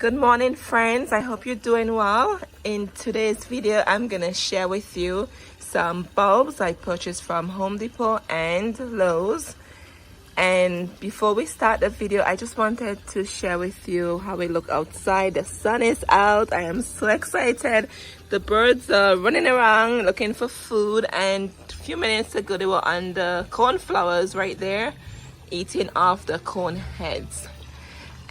Good morning, friends. I hope you're doing well. In today's video, I'm gonna share with you some bulbs I purchased from Home Depot and Lowe's. And before we start the video, I just wanted to share with you how we look outside. The sun is out. I am so excited. The birds are running around looking for food, and a few minutes ago they were on the cornflowers right there, eating off the cone heads.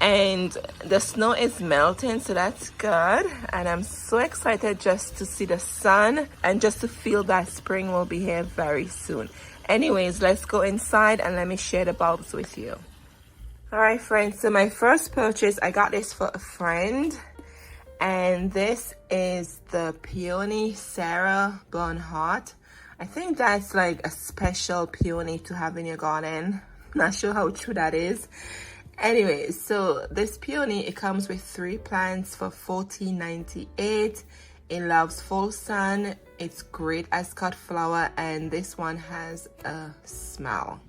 And the snow is melting, so that's good. And I'm so excited just to see the sun and just to feel that spring will be here very soon. Anyways, let's go inside and let me share the bulbs with you. All right, friends, so my first purchase, I got this for a friend. And this is the Peony Sarah Bernhardt. I think that's like a special peony to have in your garden. Not sure how true that is. Anyway, so this peony, it comes with 3 plants for $14.98. It loves full sun. It's great as cut flower, and this one has a smell.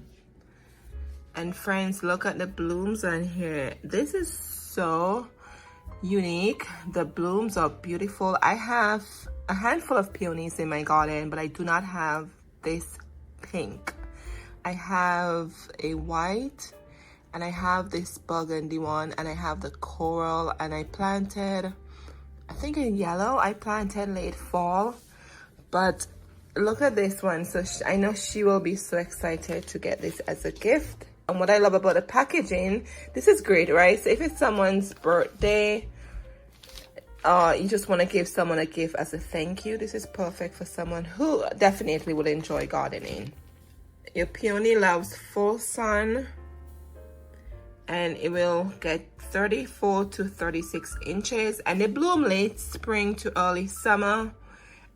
And friends, look at the blooms on here. This is so unique. The blooms are beautiful. I have a handful of peonies in my garden, but I do not have this pink. I have a white, and I have this burgundy one, and I have the coral, and I planted, I think in yellow, I planted late fall. But look at this one. So I know she will be so excited to get this as a gift. And what I love about the packaging, this is great, right? So if it's someone's birthday, you just want to give someone a gift as a thank you, this is perfect for someone who definitely will enjoy gardening. Your peony loves full sun, and it will get 34 to 36 inches, and they bloom late spring to early summer.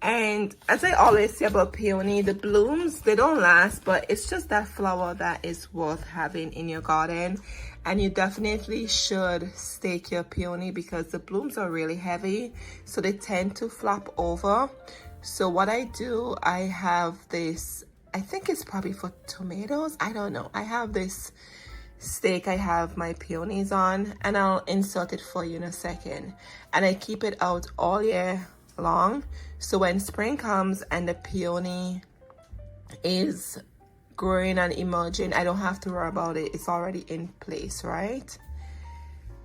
And as I always say about peony, the blooms, they don't last, but it's just that flower that is worth having in your garden. And you definitely should stake your peony because the blooms are really heavy, so they tend to flop over. So what I do, I have this, I think it's probably for tomatoes, I don't know. I have this stake I have my peonies on, and I'll insert it for you in a second. And I keep it out all year long, so when spring comes and the peony is growing and emerging, I don't have to worry about it. It's already in place, right?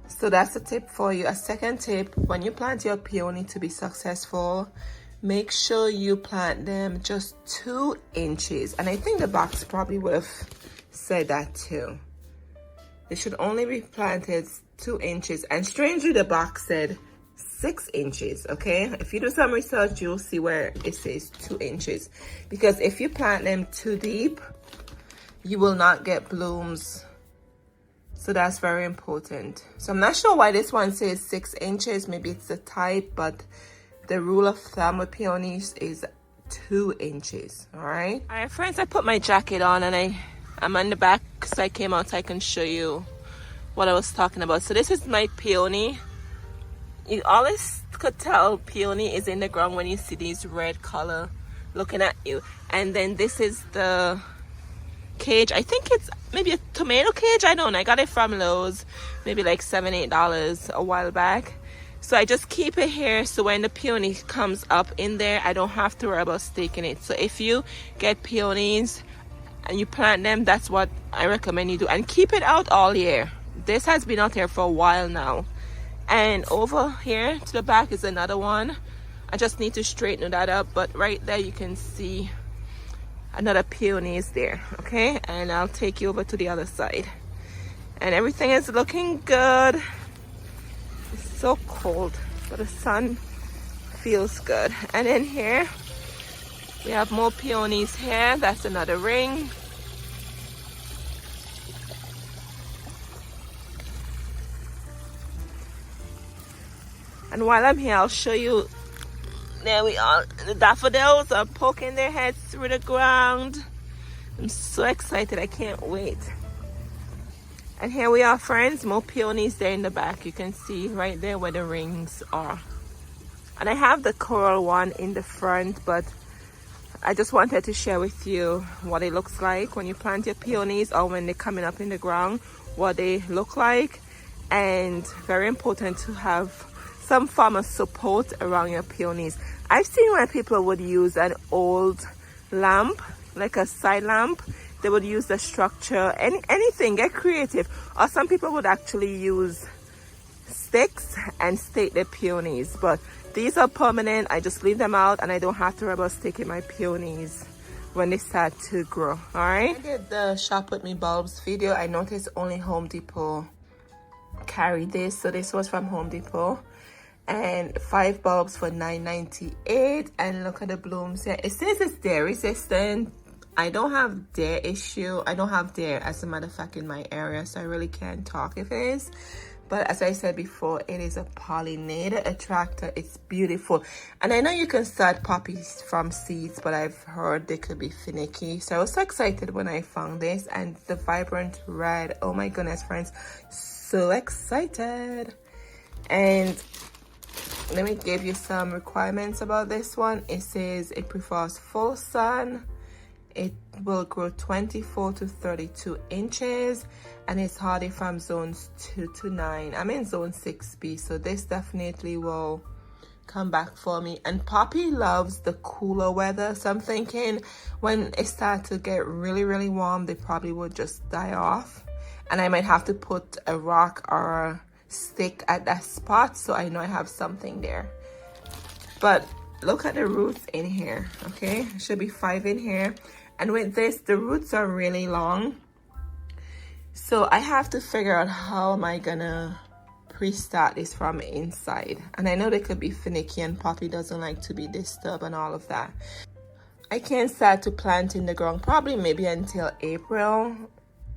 So that's a tip for you. A second tip, when you plant your peony to be successful, make sure you plant them just 2 inches. And I think the box probably would have said that too. They should only be planted 2 inches. And strangely, the box said 6 inches, okay? If you do some research, you'll see where it says 2 inches. Because if you plant them too deep, you will not get blooms. So that's very important. So I'm not sure why this one says 6 inches. Maybe it's the type, but the rule of thumb with peonies is 2 inches, all right? All right, friends, I put my jacket on, and I'm on the back so I came out so I can show you what I was talking about. So this is my peony. You always could tell peony is in the ground when you see these red color looking at you. And then this is the cage. I think it's maybe a tomato cage. I don't know. I got it from Lowe's, maybe like $7-8 a while back. So I just keep it here, so when the peony comes up in there, I don't have to worry about staking it. So if you get peonies and you plant them, that's what I recommend you do, and keep it out all year. This has been out here for a while now. And over here to the back is another one. I just need to straighten that up, but right there you can see another peony is there, okay? And I'll take you over to the other side. And everything is looking good. It's so cold, but the sun feels good. And in here we have more peonies here. That's another ring. And while I'm here, I'll show you. There we are. The daffodils are poking their heads through the ground. I'm so excited. I can't wait. And here we are, friends. More peonies there in the back. You can see right there where the rings are. And I have the coral one in the front, but I just wanted to share with you what it looks like when you plant your peonies, or when they're coming up in the ground, what they look like. and very important to have some form of support around your peonies. I've seen where people would use an old lamp, like a side lamp. They would use the structure, anything, get creative. Or some people would actually use sticks and stake the peonies, but these are permanent. I just leave them out and I don't have to worry about staking my peonies when they start to grow. All right, I did the shop with me bulbs video. I noticed only Home Depot carried this, so this was from Home Depot, and 5 bulbs for $9.98. And look at the blooms here. It says it's dare resistant. I don't have dare issue. I don't have dare, as a matter of fact, in my area, so I really can't talk if it is. But as I said before, it is a pollinator attractor. It's beautiful. And I know you can start poppies from seeds, but I've heard they could be finicky. So I was so excited when I found this, and the vibrant red. Oh my goodness, friends. So excited. And let me give you some requirements about this one. It says it prefers full sun. It will grow 24 to 32 inches, and it's hardy from zones 2 to 9. I'm in zone 6B, so this definitely will come back for me. And Poppy loves the cooler weather, so I'm thinking when it starts to get really warm, they probably would just die off, and I might have to put a rock or a stick at that spot so I know I have something there. But look at the roots in here. Okay, should be 5 in here. And with this, the roots are really long, so I have to figure out how am I gonna pre-start this from inside. And I know they could be finicky, and Poppy doesn't like to be disturbed and all of that. I can't start to plant in the ground probably maybe until April,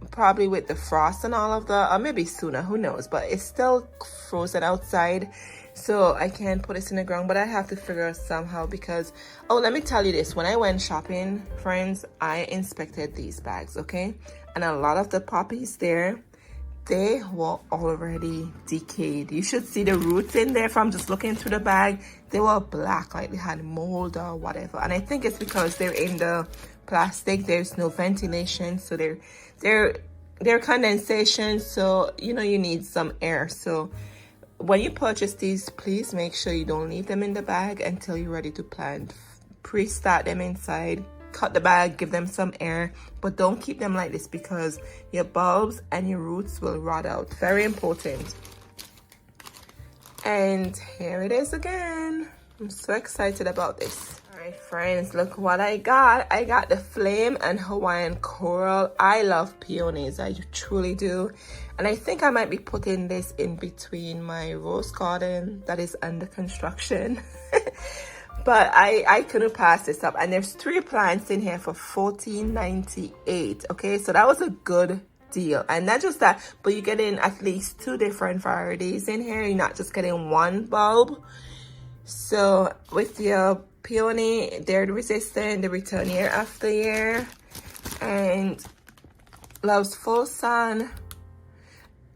probably with the frost and all of that, or maybe sooner, who knows. But it's still frozen outside, so I can't put this in the ground, but I have to figure out somehow. Because, oh, let me tell you this, when I went shopping, friends, I inspected these bags, okay? And a lot of the poppies there, they were already decayed. You should see the roots in there from just looking through the bag. They were black, like they had mold or whatever. And I think it's because they're in the plastic. There's no ventilation, so they're condensation, so you know you need some air. So when you purchase these, please make sure you don't leave them in the bag until you're ready to plant. Pre-start them inside, cut the bag, give them some air, but don't keep them like this because your bulbs and your roots will rot out. Very important. And here it is again. I'm so excited about this. All right, friends, look what I got. I got the Flame and Hawaiian Coral. I love peonies, I truly do. And I think I might be putting this in between my rose garden that is under construction. But I couldn't pass this up. And there's 3 plants in here for $14.98. Okay, so that was a good deal. And not just that, but you're getting at least 2 different varieties in here. You're not just getting 1 bulb. So with your peony, they're resistant, they return year after year, and loves full sun.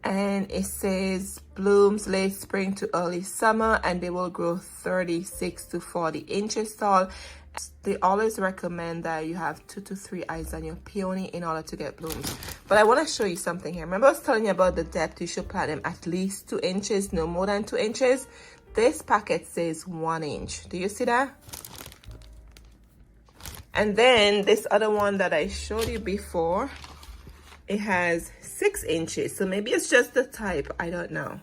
And it says blooms late spring to early summer, and they will grow 36 to 40 inches tall. They always recommend that you have 2 to 3 eyes on your peony in order to get blooms. But I want to show you something here. Remember I was telling you about the depth? You should plant them at least 2 inches, no more than 2 inches. This packet says 1 inch. Do you see that? And then this other one that I showed you before, it has 6 inches. So maybe it's just the type, I don't know.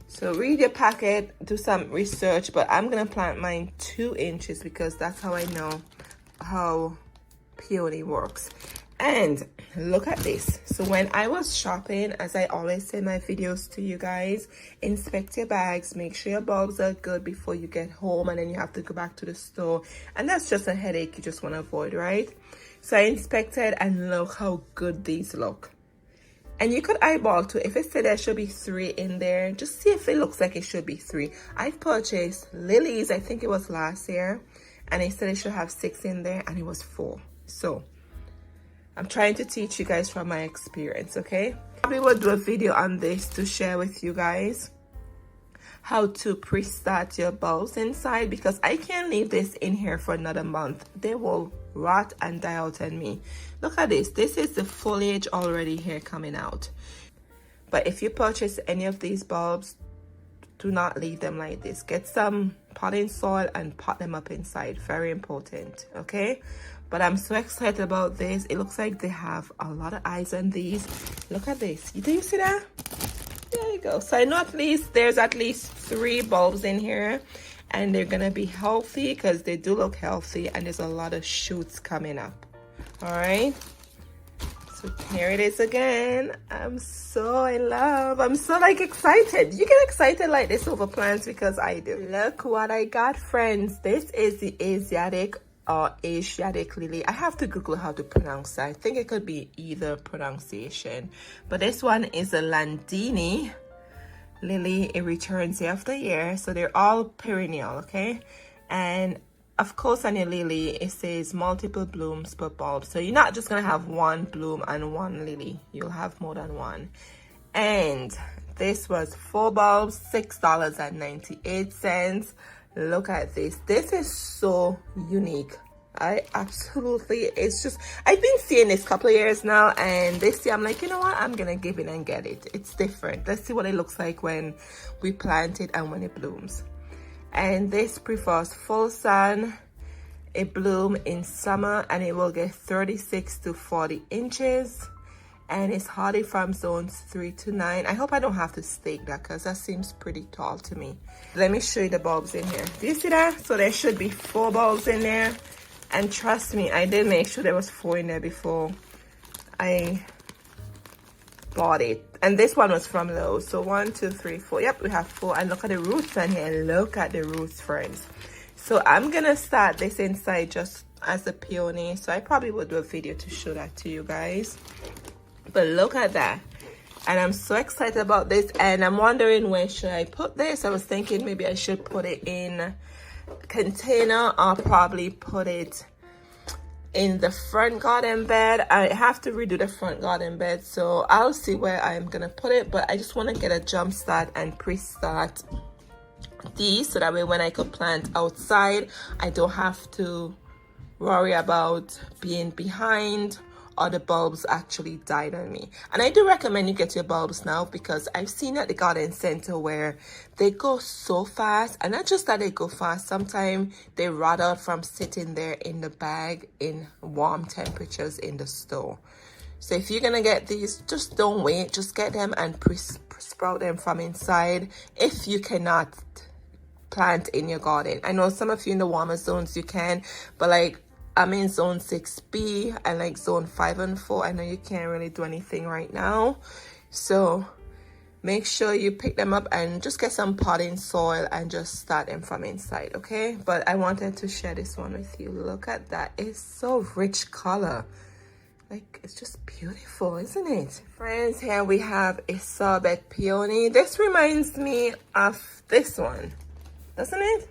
So read your packet, do some research, but I'm gonna plant mine 2 inches because that's how I know how peony works. And look at this. So when I was shopping, as I always say in my videos to you guys, inspect your bags, make sure your bulbs are good before you get home, and then you have to go back to the store, and that's just a headache you just want to avoid, right? So I inspected, and look how good these look. And you could eyeball too. If it said there should be 3 in there, just see if it looks like it should be 3. I've purchased lilies, I think it was last year, and they said it should have 6 in there, and it was 4. So I'm trying to teach you guys from my experience, okay? Probably will do a video on this to share with you guys how to pre-start your bulbs inside, because I can't leave this in here for another month. They will rot and die out on me. Look at this. This is the foliage already here coming out. But if you purchase any of these bulbs, do not leave them like this. Get some potting soil and pot them up inside. Very important, okay? But I'm so excited about this. It looks like they have a lot of eyes on these. Look at this. Do you see that? There you go. So I know there's at least 3 bulbs in here, and they're gonna be healthy because they do look healthy, and there's a lot of shoots coming up. All right. So here it is again. I'm so in love. I'm so like excited. You get excited like this over plants because I do. Look what I got, friends. This is the Asiatic lily. I have to Google how to pronounce that. I think it could be either pronunciation, but this one is a Landini lily. It returns year after year, so they're all perennial, okay? And of course on your lily it says multiple blooms per bulb, so you're not just gonna have one bloom and one lily. You'll have more than one. And this was 4 bulbs, $6.98. Look at this. This is so unique. It's just, I've been seeing this couple of years now, and this year I'm like, you know what, I'm gonna give it and get it. It's different. Let's see what it looks like when we plant it and when it blooms. And this prefers full sun. It blooms in summer, and it will get 36 to 40 inches. And it's hardy from zones 3 to 9. I hope I don't have to stake that because that seems pretty tall to me. Let me show you the bulbs in here. Do you see that? So there should be 4 bulbs in there. And trust me, I did make sure there was 4 in there before I bought it. And this one was from Lowe's. So 1, 2, 3, 4. Yep, we have 4. And look at the roots on here. Look at the roots, friends. So I'm gonna start this inside just as a peony. So I probably will do a video to show that to you guys. But look at that. And I'm so excited about this, and I'm wondering where should I put this. I was thinking maybe I should put it in a container, or probably put it in the front garden bed. I have to redo the front garden bed, so I'll see where I'm gonna put it. But I just want to get a jump start and pre-start these, so that way when I could plant outside, I don't have to worry about being behind or the bulbs actually died on me. And I do recommend you get your bulbs now, because I've seen at the garden center where they go so fast, and not just that they go fast, sometimes they rot out from sitting there in the bag in warm temperatures in the store. So if you're gonna get these, just don't wait, just get them and sprout them from inside if you cannot plant in your garden. I know some of you in the warmer zones you can, but like I'm in zone 6B and like zone 5 and 4. I know you can't really do anything right now. So make sure you pick them up and just get some potting soil and just start them from inside, okay? But I wanted to share this one with you. Look at that. It's so rich color. Like, it's just beautiful, isn't it? Friends, here we have a sorbet peony. This reminds me of this one, doesn't it?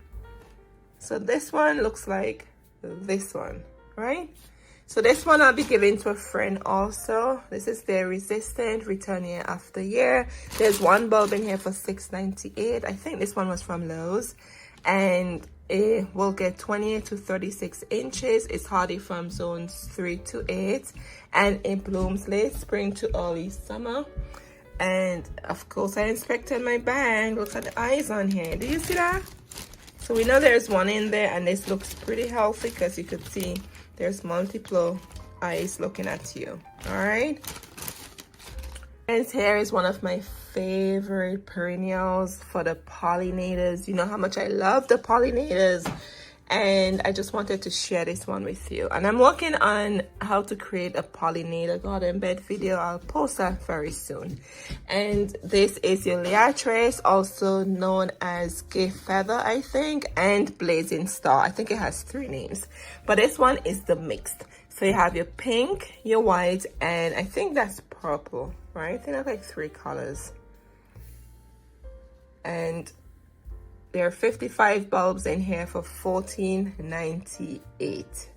So this one looks like this one, right? So this one I'll be giving to a friend also. This is their resistant, return year after year. There's 1 bulb in here for $6.98. I think this one was from Lowe's, and it will get 28 to 36 inches. It's hardy from zones 3 to 8, and it blooms late spring to early summer. And of course I inspected my bag. Look at the eyes on here. Do you see that? So we know there's 1 in there, and this looks pretty healthy because you could see there's multiple eyes looking at you. All right. And here is one of my favorite perennials for the pollinators. You know how much I love the pollinators, and I just wanted to share this one with you. And I'm working on how to create a pollinator garden bed video. I'll post that very soon. And this is your Liatris, also known as Gay Feather, I think, and Blazing Star. I think it has 3 names, but this one is the mixed. So you have your pink, your white, and I think that's purple, right? I think that's like 3 colors. And there are 55 bulbs in here for $14.98.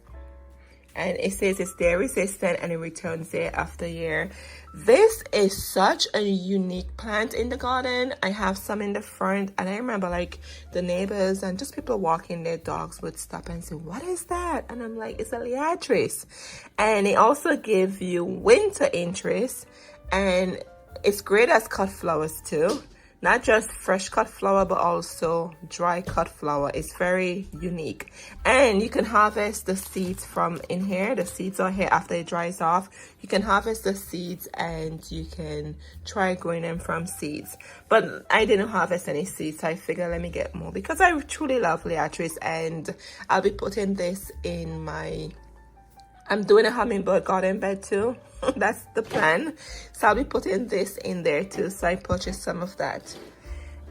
And it says it's day resistant and it returns year after year. This is such a unique plant in the garden. I have some in the front, and I remember like the neighbors and just people walking their dogs would stop and say, what is that? And I'm like, it's a Liatris. And it also gives you winter interest, and it's great as cut flowers too. Not just fresh cut flower, but also dry cut flower. It's very unique. And you can harvest the seeds from in here. The seeds are here after it dries off. You can harvest the seeds and you can try growing them from seeds. But I didn't harvest any seeds, so I figured let me get more because I truly love Liatris, and I'll be putting this in my... I'm doing a hummingbird garden bed too. That's the plan. So I'll be putting this in there too. So I purchased some of that.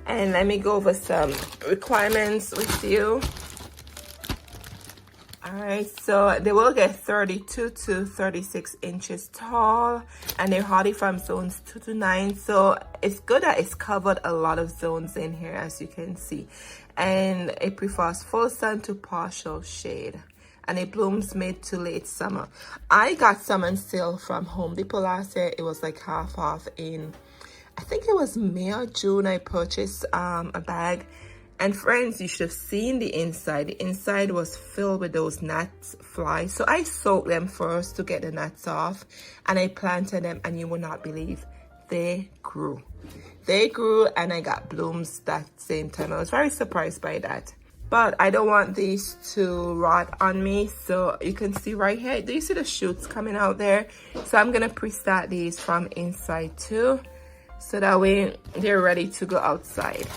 And let me go over some requirements with you. Alright, so they will get 32 to 36 inches tall, and they're hardy from zones 2 to 9. So it's good that it's covered a lot of zones in here, as you can see. And it prefers full sun to partial shade. And it blooms mid to late summer. I got some on sale from Home Depot last year. It was like half off in, I think it was May or June. I purchased a bag. And friends, you should have seen the inside. The inside was filled with those gnats flies. So I soaked them first to get the gnats off. And I planted them, and you will not believe, they grew. They grew, and I got blooms that same time. I was very surprised by that. But I don't want these to rot on me. So you can see right here, do you see the shoots coming out there? So I'm gonna pre-start these from inside too, so that way they're ready to go outside.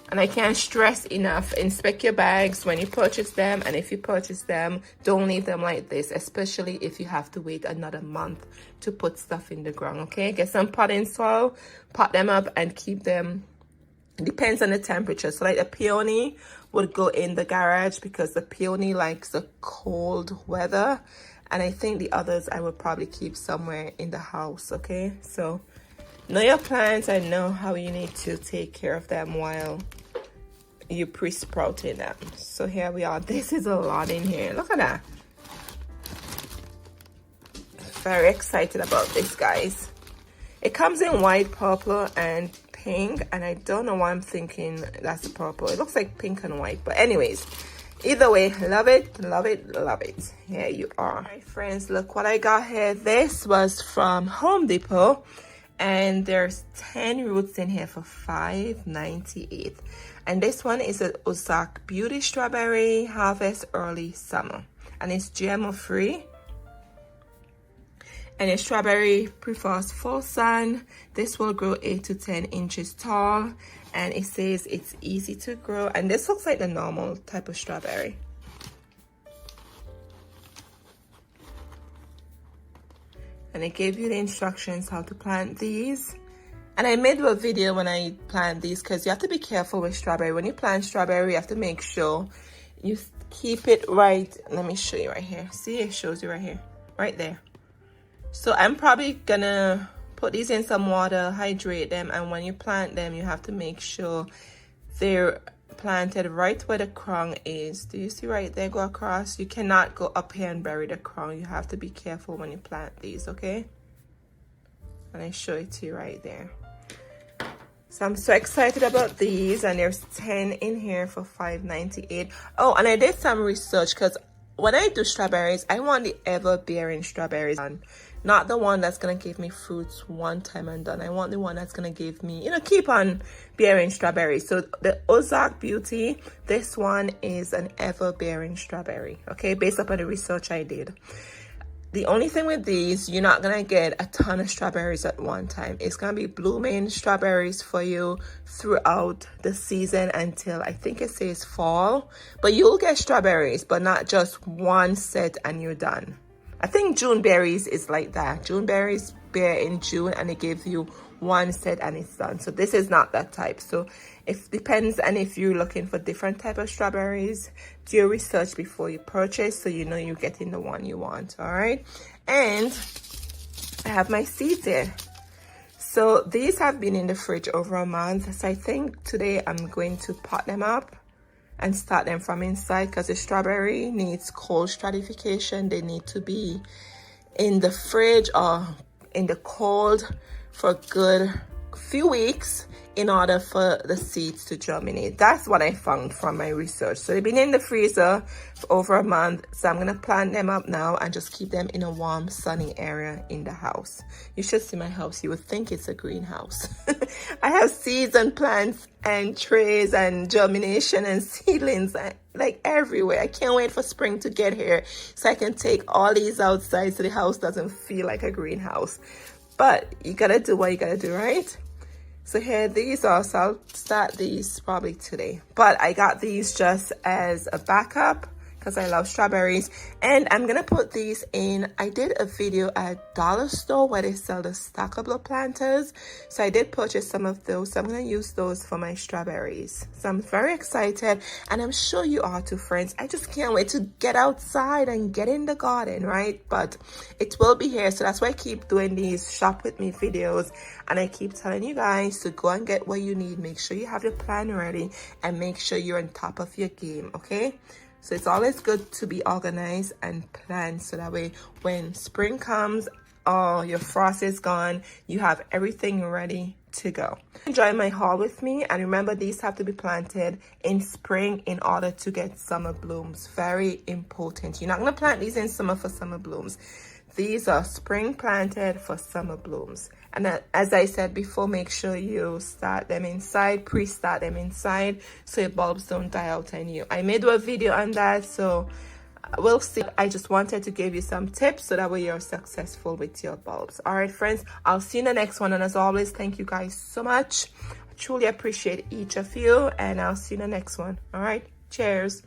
And I can't stress enough, inspect your bags when you purchase them. And if you purchase them, don't leave them like this, especially if you have to wait another month to put stuff in the ground, okay? Get some potting soil, pot them up, and keep them. It depends on the temperature. So like the peony would go in the garage because the peony likes the cold weather. And I think the others I would probably keep somewhere in the house, okay? So know your plants and know how you need to take care of them while you pre-sprouting them. So here we are. This is a lot in here. Look at that. Very excited about this, guys. It comes in white, purple, and pink, and I don't know why I'm thinking that's purple. It looks like pink and white, but anyways, either way, love it, love it, love it. Here you are. Hi friends, look what I got here. This was from Home Depot, and there's 10 roots in here for $5.98. And this one is a Ozark Beauty Strawberry Harvest Early Summer, and it's GMO free. And a strawberry prefers full sun. This will grow 8 to 10 inches tall. And it says it's easy to grow. And this looks like the normal type of strawberry. And it gave you the instructions how to plant these. And I made a video when I plant these because you have to be careful with strawberry. When you plant strawberry, you have to make sure you keep it right. Let me show you right here. See, it shows you right here, right there. So I'm probably gonna put these in some water, hydrate them, and when you plant them, you have to make sure they're planted right where the crown is. Do you see right there, go across? You cannot go up here and bury the crown. You have to be careful when you plant these, okay? And I show it to you right there. So I'm so excited about these, and there's 10 in here for $5.98. Oh, and I did some research because when I do strawberries, I want the ever-bearing strawberries, not the one that's gonna give me fruits one time and done. I want the one that's gonna give me, keep on bearing strawberries. So the Ozark Beauty, this one is an ever-bearing strawberry, okay, based upon the research I did. The only thing with these, you're not gonna get a ton of strawberries at one time. It's gonna be blooming strawberries for you throughout the season until I think it says fall. But you'll get strawberries, but not just one set and you're done. I think June berries is like that. June berries bear in June and it gives you one set and it's done. So this is not that type. So it depends, and if you're looking for different type of strawberries, do your research before you purchase so you know you're getting the one you want. All right, and I have my seeds here. So these have been in the fridge over a month, so I think today I'm going to pot them up and start them from inside, because the strawberry needs cold stratification. They need to be in the fridge or in the cold for good few weeks in order for the seeds to germinate. That's what I found from my research. So they've been in the freezer for over a month. So I'm gonna plant them up now and just keep them in a warm, sunny area in the house. You should see my house. You would think it's a greenhouse. I have seeds and plants and trays and germination and seedlings like everywhere. I can't wait for spring to get here so I can take all these outside so the house doesn't feel like a greenhouse. But you gotta do what you gotta do, right? So here these are, so I'll start these probably today. But I got these just as a backup because I love strawberries. And I'm gonna put these in, I did a video at Dollar Store where they sell the stackable planters. So I did purchase some of those. So I'm gonna use those for my strawberries. So I'm very excited and I'm sure you are too, friends. I just can't wait to get outside and get in the garden, right? But it will be here. So that's why I keep doing these shop with me videos. And I keep telling you guys to go and get what you need. Make sure you have your plan ready and make sure you're on top of your game, okay? So it's always good to be organized and plan so that way when spring comes or your frost is gone, you have everything ready to go. Enjoy my haul with me, and remember these have to be planted in spring in order to get summer blooms. Very important. You're not going to plant these in summer for summer blooms. These are spring planted for summer blooms. And as I said before, make sure you start them inside, pre-start them inside so your bulbs don't die out on you. I made a video on that, so we'll see. I just wanted to give you some tips so that way you're successful with your bulbs. All right, friends, I'll see you in the next one. And as always, thank you guys so much. I truly appreciate each of you, and I'll see you in the next one. All right, cheers.